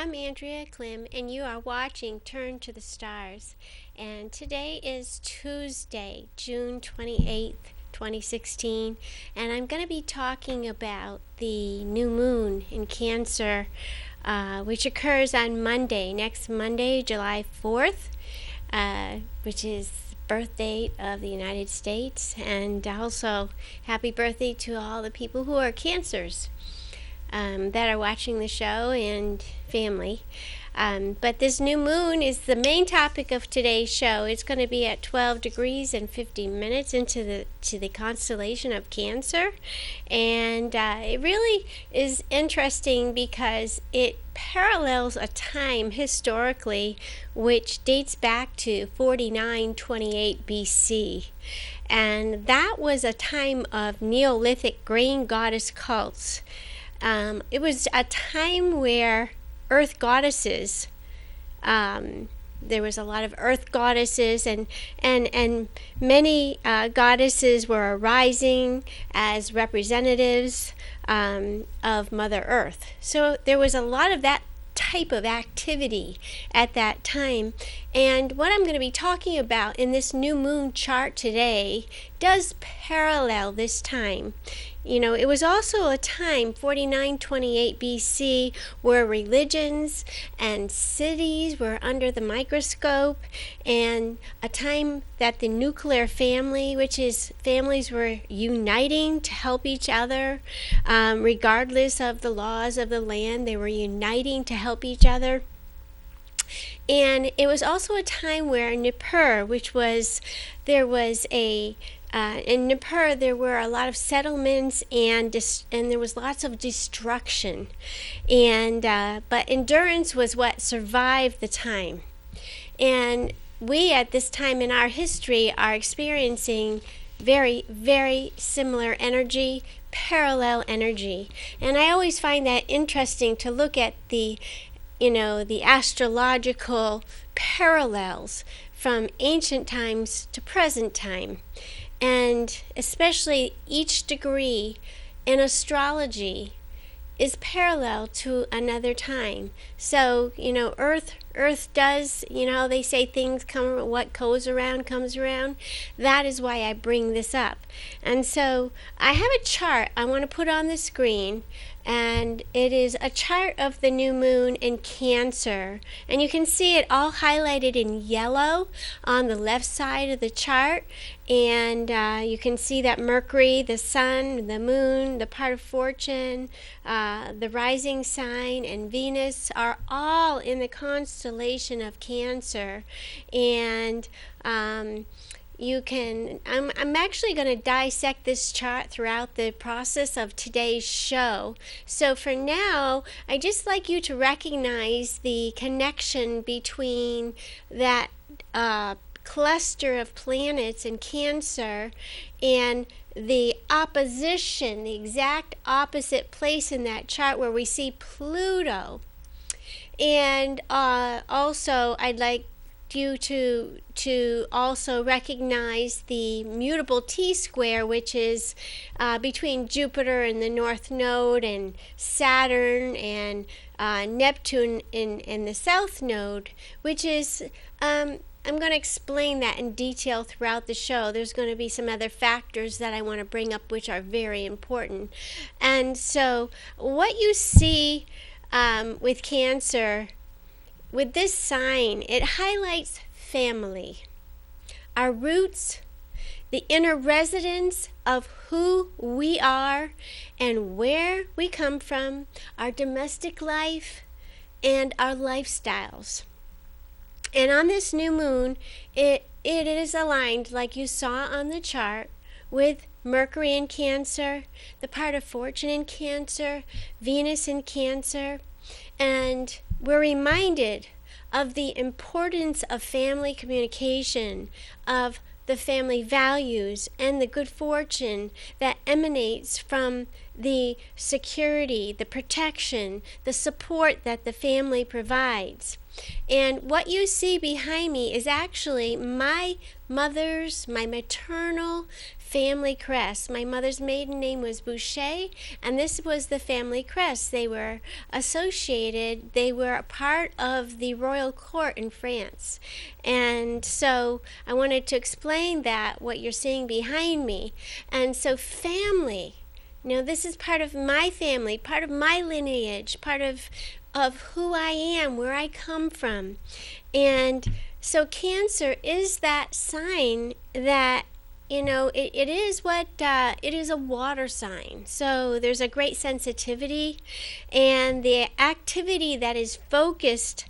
I'm Andrea Klim, and you are watching Turn to the Stars. And today is Tuesday, June 28th, 2016, and I'm going to be talking about the new moon in Cancer, which occurs on Monday, next Monday, July 4th, which is birth date of the United States, and also happy birthday to all the people who are Cancers that are watching the show and family. But this new moon is the main topic of today's show. It's going to be at 12 degrees and 50 minutes into the constellation of Cancer, and it really is interesting because it parallels a time historically which dates back to 4928 BC, and that was a time of Neolithic grain goddess cults. It was a time where earth goddesses, there was a lot of earth goddesses, and many goddesses were arising as representatives of Mother Earth. So there was a lot of that type of activity at that time. And what I'm going to be talking about in this new moon chart today does parallel this time. You know, it was also a time, 4928 BC, where religions and cities were under the microscope, and a time that the nuclear family, which is families were uniting to help each other, regardless of the laws of the land, they were uniting to help each other. And it was also a time where Nippur, there were a lot of settlements, and there was lots of destruction, but endurance was what survived the time. And we at this time in our history are experiencing very, very similar energy, parallel energy. And I always find that interesting to look at the astrological parallels from ancient times to present time. And especially each degree in astrology is parallel to another time. So, Earth does, they say things what goes around comes around. That is why I bring this up. And so I have a chart I want to put on the screen, and it is a chart of the new moon in Cancer. And you can see it all highlighted in yellow on the left side of the chart. And you can see that Mercury, the Sun, the Moon, the part of fortune, the rising sign, and Venus are all in the constellation of Cancer. And I'm actually going to dissect this chart throughout the process of today's show. So for now, I just like you to recognize the connection between that cluster of planets in Cancer and the opposition, the exact opposite place in that chart where we see Pluto. And also I'd like you to also recognize the mutable T-square, which is between Jupiter in the North Node and Saturn and Neptune in the South Node, which is I'm going to explain that in detail throughout the show. There's going to be some other factors that I want to bring up which are very important. And so what you see with Cancer, with this sign, it highlights family, our roots, the inner residence of who we are and where we come from, our domestic life, and our lifestyles. And on this new moon, it is aligned, like you saw on the chart, with Mercury in Cancer, the part of fortune in Cancer, Venus in Cancer. And we're reminded of the importance of family communication, of the family values, and the good fortune that emanates from the security, the protection, the support that the family provides. And what you see behind me is actually my maternal family crest. My mother's maiden name was Boucher, and this was the family crest. They were associated, they were a part of the royal court in France. And so I wanted to explain that, what you're seeing behind me. And so family, this is part of my family, part of my lineage, part of who I am, where I come from. And so Cancer is that sign that, it is what, it is a water sign. So there's a great sensitivity, and the activity that is focused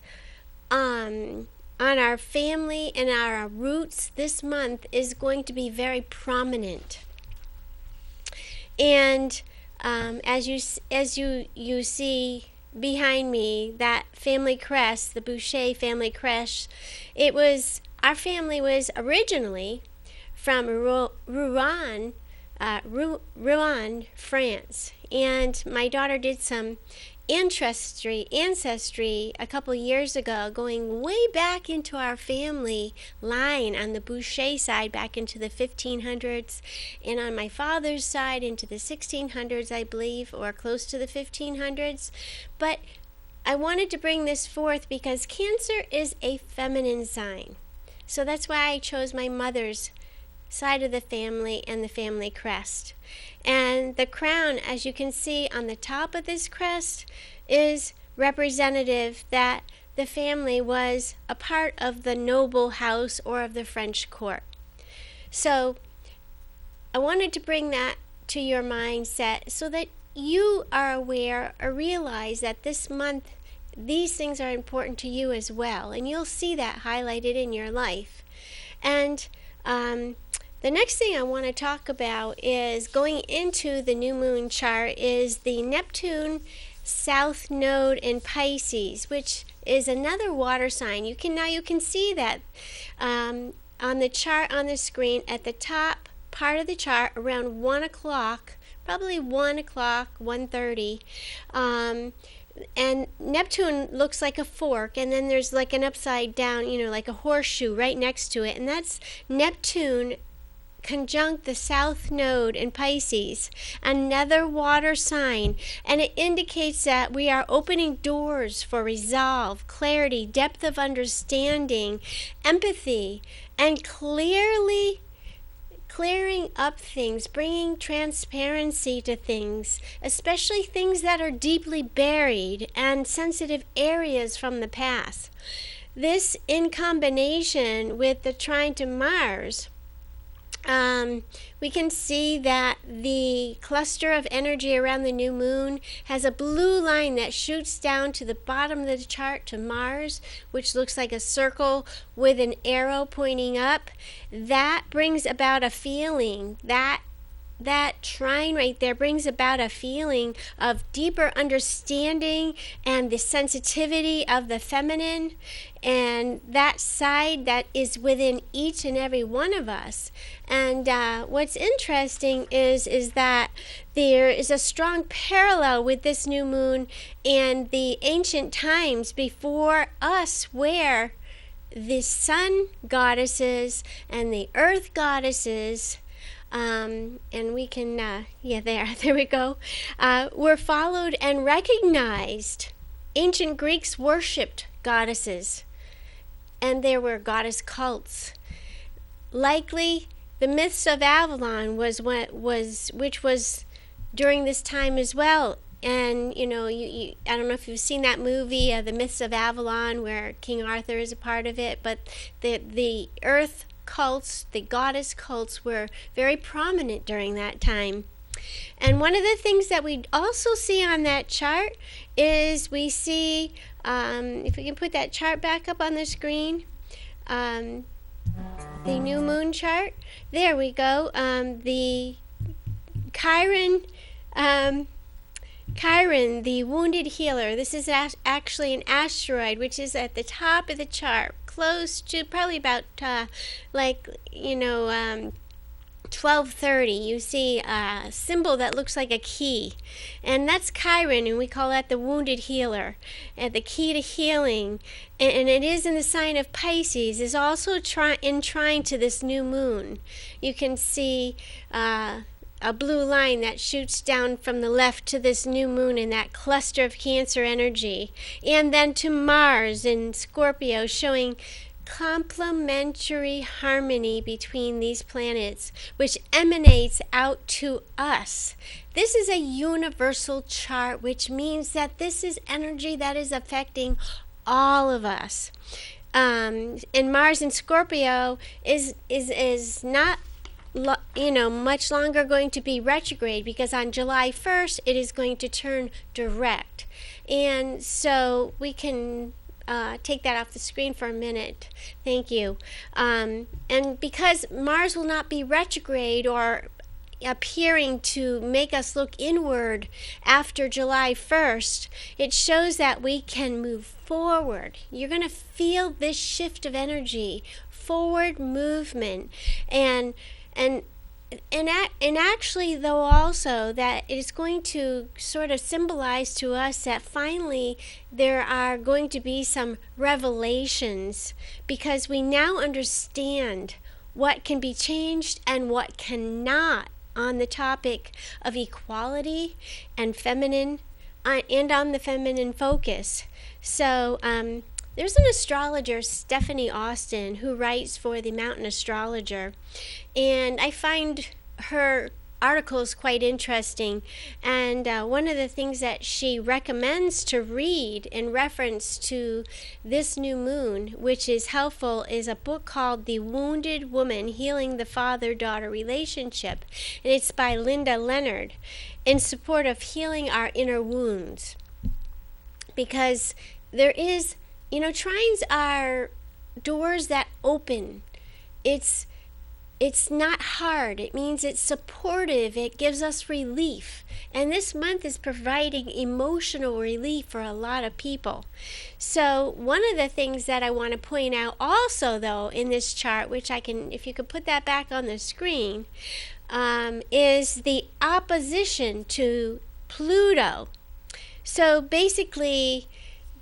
on our family and our roots this month is going to be very prominent. And as you see behind me, that family crest, the Boucher family crest, our family was originally from Rouen, France. And my daughter did some ancestry a couple years ago, going way back into our family line on the Boucher side, back into the 1500s, and on my father's side into the 1600s, I believe, or close to the 1500s. But I wanted to bring this forth because Cancer is a feminine sign. So that's why I chose my mother's side of the family and the family crest. And the crown, as you can see on the top of this crest, is representative that the family was a part of the noble house or of the French court. So I wanted to bring that to your mindset so that you are aware or realize that this month these things are important to you as well, and you'll see that highlighted in your life. And the next thing I want to talk about is going into the new moon chart is the Neptune South Node in Pisces, which is another water sign. You can see that on the chart on the screen at the top part of the chart around 1 o'clock, probably 1 o'clock, 1:30. And Neptune looks like a fork, and then there's like an upside down, like a horseshoe right next to it, and that's Neptune conjunct the South Node in Pisces, another water sign, and it indicates that we are opening doors for resolve, clarity, depth of understanding, empathy, and clearing up things, bringing transparency to things, especially things that are deeply buried and sensitive areas from the past. This, in combination with the trine to Mars, we can see that the cluster of energy around the new moon has a blue line that shoots down to the bottom of the chart to Mars, which looks like a circle with an arrow pointing up. That brings about a feeling, that trine right there brings about a feeling of deeper understanding and the sensitivity of the feminine, and that side that is within each and every one of us. And what's interesting is that there is a strong parallel with this new moon and the ancient times before us, where the sun goddesses and the earth goddesses, and we can, there we go, were followed and recognized. Ancient Greeks worshipped goddesses, and there were goddess cults. Likely, the myths of Avalon which was during this time as well. And I don't know if you've seen that movie, The Myths of Avalon, where King Arthur is a part of it, but the earth cults, the goddess cults, were very prominent during that time. And one of the things that we also see on that chart is we see, if we can put that chart back up on the screen, the new moon chart. There we go. The Chiron, the wounded healer. This is actually an asteroid, which is at the top of the chart, close to probably about 12:30, you see a symbol that looks like a key, and that's Chiron, and we call that the wounded healer, and the key to healing. And it is in the sign of Pisces, is also enshrined to this new moon. You can see a blue line that shoots down from the left to this new moon in that cluster of Cancer energy, and then to Mars in Scorpio, showing complementary harmony between these planets, which emanates out to us. This is a universal chart, which means that this is energy that is affecting all of us. And Mars in Scorpio is not much longer going to be retrograde, because on July 1st it is going to turn direct. And so we can take that off the screen for a minute. Thank you. And because Mars will not be retrograde or appearing to make us look inward after July 1st, it shows that we can move forward. You're going to feel this shift of energy, forward movement, and actually, though, also that it's going to sort of symbolize to us that finally there are going to be some revelations, because we now understand what can be changed and what cannot on the topic of equality and feminine, and on the feminine focus. So there's an astrologer, Stephanie Austin, who writes for the Mountain Astrologer, and I find her articles quite interesting. And one of the things that she recommends to read in reference to this new moon, which is helpful, is a book called The Wounded Woman, Healing the Father-Daughter Relationship. And it's by Linda Leonard, in support of healing our inner wounds. Because there is, trines are doors that open. It's not hard. It means it's supportive. It gives us relief. And this month is providing emotional relief for a lot of people. So one of the things that I want to point out also, though, in this chart, which I can, if you could put that back on the screen, is the opposition to Pluto. So basically,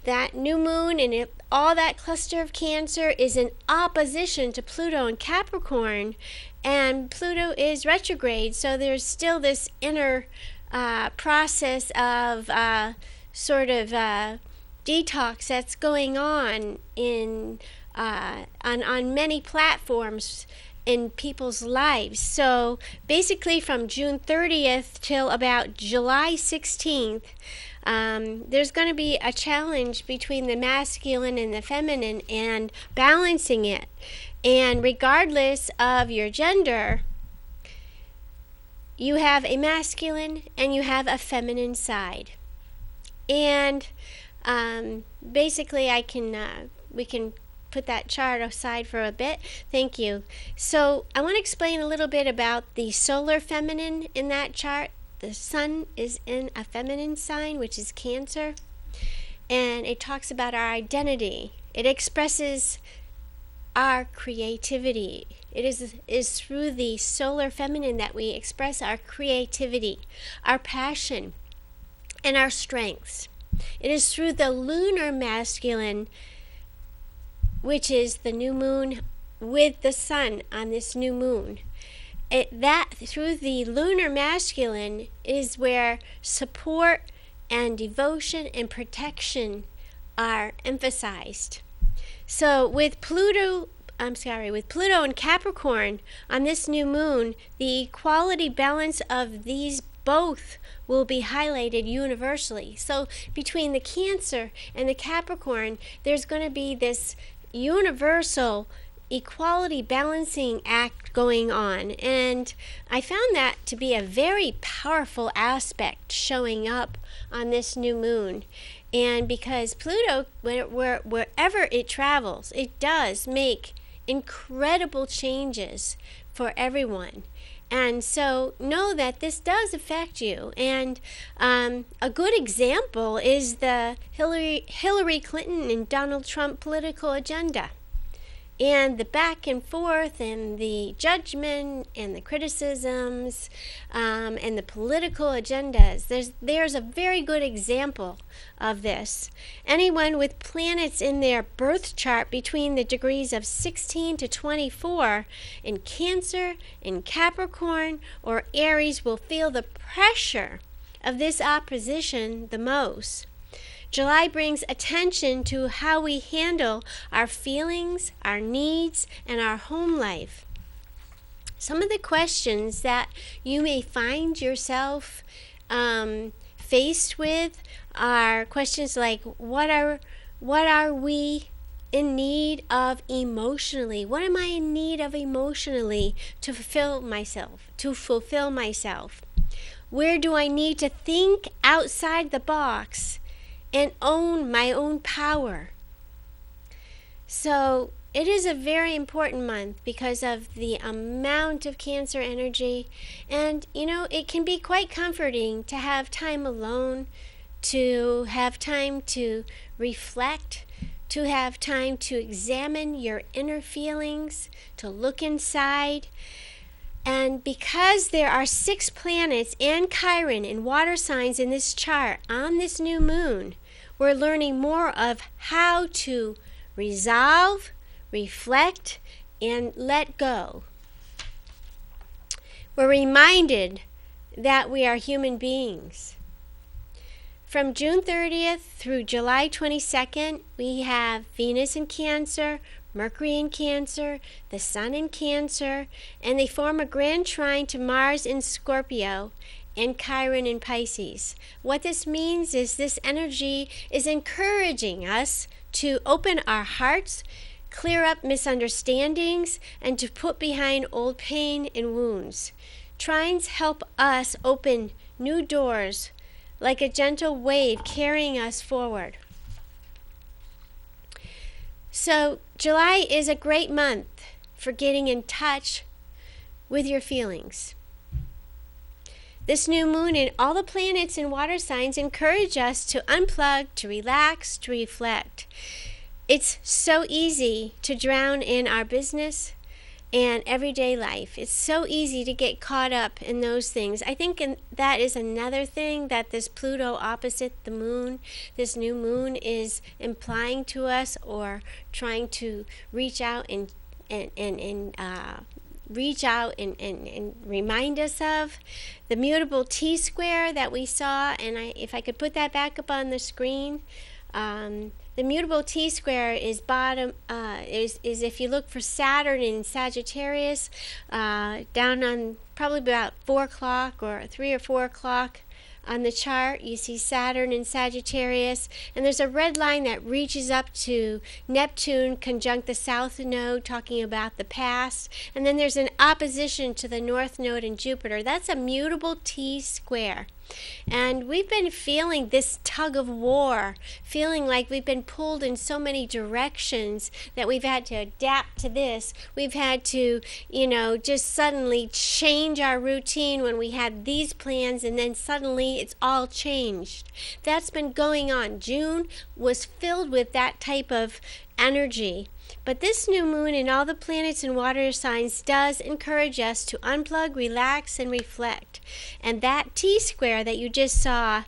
that new moon and all that cluster of Cancer is in opposition to Pluto and Capricorn, and Pluto is retrograde, so there's still this inner process of sort of detox that's going on on many platforms in people's lives. So basically from June 30th till about July 16th, there's going to be a challenge between the masculine and the feminine and balancing it. And regardless of your gender, you have a masculine and you have a feminine side. And basically we can put that chart aside for a bit. Thank you. So I want to explain a little bit about the solar feminine in that chart. The sun is in a feminine sign, which is Cancer, and it talks about our identity. It expresses our creativity. It is through the solar feminine that we express our creativity, our passion, and our strengths. It is through the lunar masculine, which is the new moon with the sun on this new moon. That through the lunar masculine is where support and devotion and protection are emphasized. So with Pluto and Capricorn on this new moon, the equality balance of these both will be highlighted universally. So between the Cancer and the Capricorn, there's going to be this universal equality balancing act going on, and I found that to be a very powerful aspect showing up on this new moon. And because Pluto, wherever it travels, it does make incredible changes for everyone. And so know that this does affect you. And a good example is the Hillary Clinton and Donald Trump political agenda. and the back and forth and the judgment and the criticisms and the political agendas. There's a very good example of this. Anyone with planets in their birth chart between the degrees of 16 to 24 in Cancer, in Capricorn, or Aries will feel the pressure of this opposition the most. July brings attention to how we handle our feelings, our needs, and our home life. Some of the questions that you may find yourself faced with are questions like, what are we in need of emotionally? What am I in need of emotionally to fulfill myself? Where do I need to think outside the box and own my own power? So it is a very important month because of the amount of Cancer energy. And, it can be quite comforting to have time alone, to have time to reflect, to have time to examine your inner feelings, to look inside. And because there are 6 planets and Chiron in water signs in this chart on this new moon, we're learning more of how to resolve, reflect, and let go. We're reminded that we are human beings. From June 30th through July 22nd, we have Venus in Cancer, Mercury in Cancer, the Sun in Cancer, and they form a grand trine to Mars in Scorpio and Chiron in Pisces. What this means is this energy is encouraging us to open our hearts, clear up misunderstandings, and to put behind old pain and wounds. Trines help us open new doors like a gentle wave carrying us forward. So July is a great month for getting in touch with your feelings. This new moon and all the planets and water signs encourage us to unplug, to relax, to reflect. It's so easy to drown in our business and everyday life. It's so easy to get caught up in those things. I think that is another thing that this Pluto opposite the moon, this new moon, is implying to us or trying to reach out and remind us of. The mutable T-square that we saw, and if I could put that back up on the screen, the mutable T-square is is if you look for Saturn in Sagittarius, down on probably about 4 o'clock or 3 or 4 o'clock on the chart, you see Saturn in Sagittarius, and there's a red line that reaches up to Neptune conjunct the South Node, talking about the past, and then there's an opposition to the North Node in Jupiter. That's a mutable T-square. And we've been feeling this tug of war, feeling like we've been pulled in so many directions that we've had to adapt to this. We've had to, just suddenly change our routine when we had these plans, and then suddenly it's all changed. That's been going on. June was filled with that type of energy. But this new moon and all the planets and water signs does encourage us to unplug, relax, and reflect. And that T-square that you just saw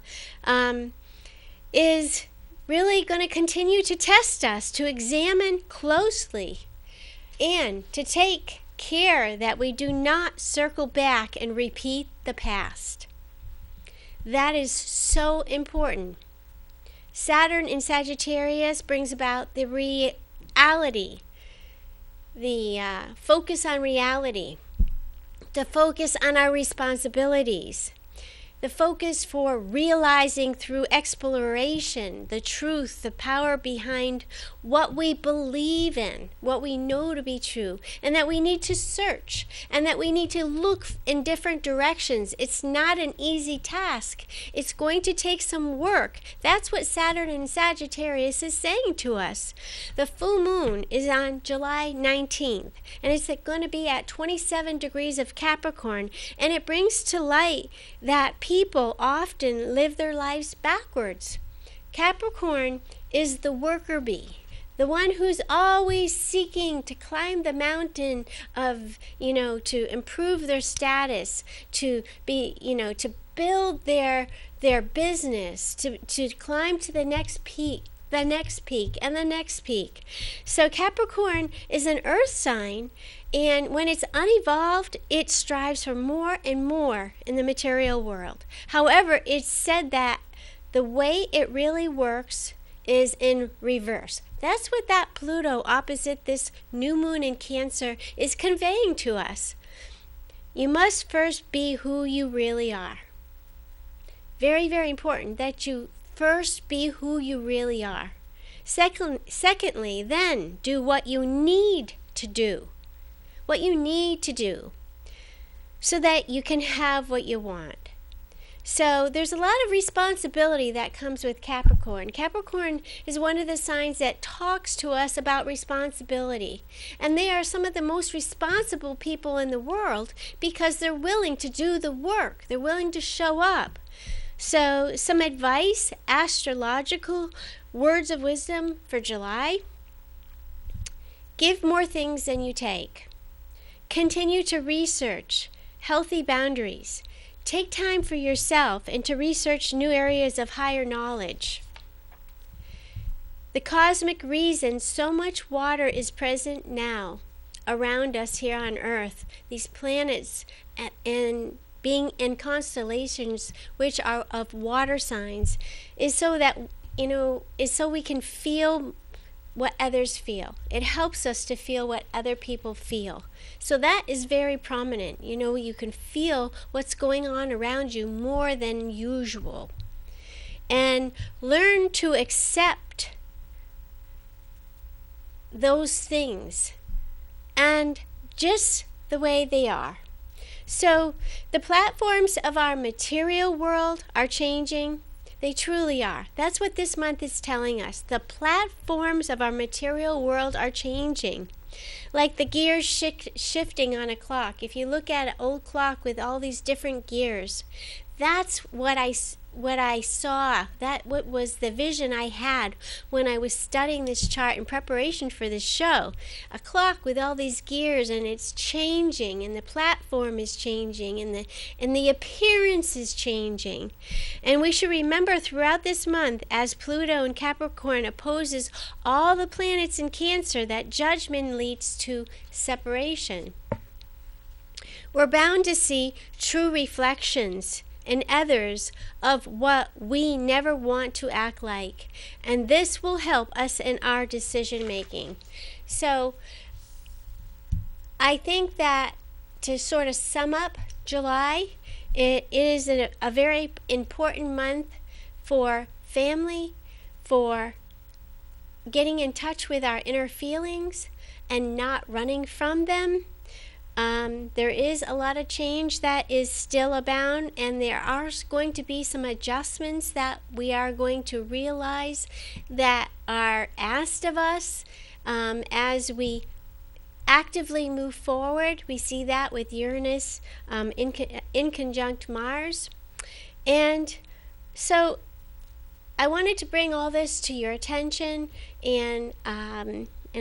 is really going to continue to test us, to examine closely, and to take care that we do not circle back and repeat the past. That is so important. Saturn in Sagittarius brings about the reality, the focus on reality, the focus on our responsibilities, the focus for realizing through exploration the truth, the power behind what we believe in, what we know to be true, and that we need to search, and that we need to look in different directions. It's not an easy task. It's going to take some work. That's what Saturn in Sagittarius is saying to us. The full moon is on July 19th, and it's going to be at 27 degrees of Capricorn, and it brings to light that people often live their lives backwards. Capricorn is the worker bee, the one who's always seeking to climb the mountain of, to improve their status, to be, to build their business, to climb to the next peak, and the next peak. So Capricorn is an earth sign, and when it's unevolved, it strives for more and more in the material world. However, it's said that the way it really works is in reverse. That's what that Pluto opposite this new moon in Cancer is conveying to us. You must first be who you really are. Very, very important that you first be who you really are. Secondly, then do what you need to do. What you need to do so that you can have what you want. So there's a lot of responsibility that comes with Capricorn. Capricorn is one of the signs that talks to us about responsibility. And they are some of the most responsible people in the world because they're willing to do the work. They're willing to show up. So some advice, astrological words of wisdom for July. Give more things than you take. Continue to research healthy boundaries. Take time for yourself and to research new areas of higher knowledge. The cosmic reason so much water is present now around us here on Earth, these planets and being in constellations which are of water signs, is so that, is so we can feel what others feel. It helps us to feel what other people feel. So that is very prominent. You can feel what's going on around you more than usual. And learn to accept those things and just the way they are. So the platforms of our material world are changing. They truly are. That's what this month is telling us. The platforms of our material world are changing. Like the gears shifting on a clock. If you look at an old clock with all these different gears, that's what I saw. What was the vision I had when I was studying this chart in preparation for this show. A clock with all these gears, and it's changing, and the platform is changing, and the appearance is changing. And we should remember throughout this month, as Pluto in Capricorn opposes all the planets in Cancer, that judgment leads to separation. We're bound to see true reflections and others of what we never want to act like. And this will help us in our decision making. So I think that to sort of sum up July, it is a very important month for family, for getting in touch with our inner feelings and not running from them. There is a lot of change that is still abound, and there are going to be some adjustments that we are going to realize that are asked of us as we actively move forward. We see that with Uranus in conjunct Mars. And so I wanted to bring all this to your attention, and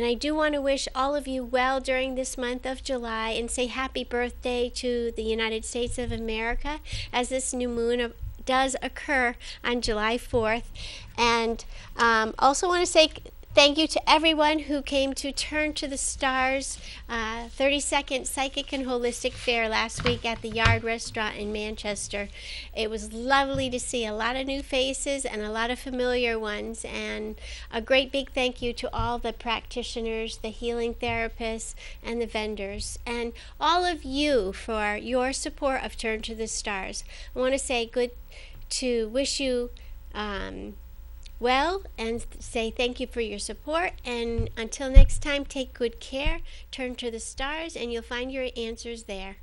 I do want to wish all of you well during this month of July and say happy birthday to the United States of America, as this new moon does occur on July 4th. And also want to say thank you to everyone who came to Turn to the Stars 32nd Psychic and Holistic Fair last week at the Yard Restaurant in Manchester. It was lovely to see a lot of new faces and a lot of familiar ones, and a great big thank you to all the practitioners, the healing therapists, and the vendors, and all of you for your support of Turn to the Stars. I want to say wish you well, and say thank you for your support. And until next time, take good care, turn to the stars, and you'll find your answers there.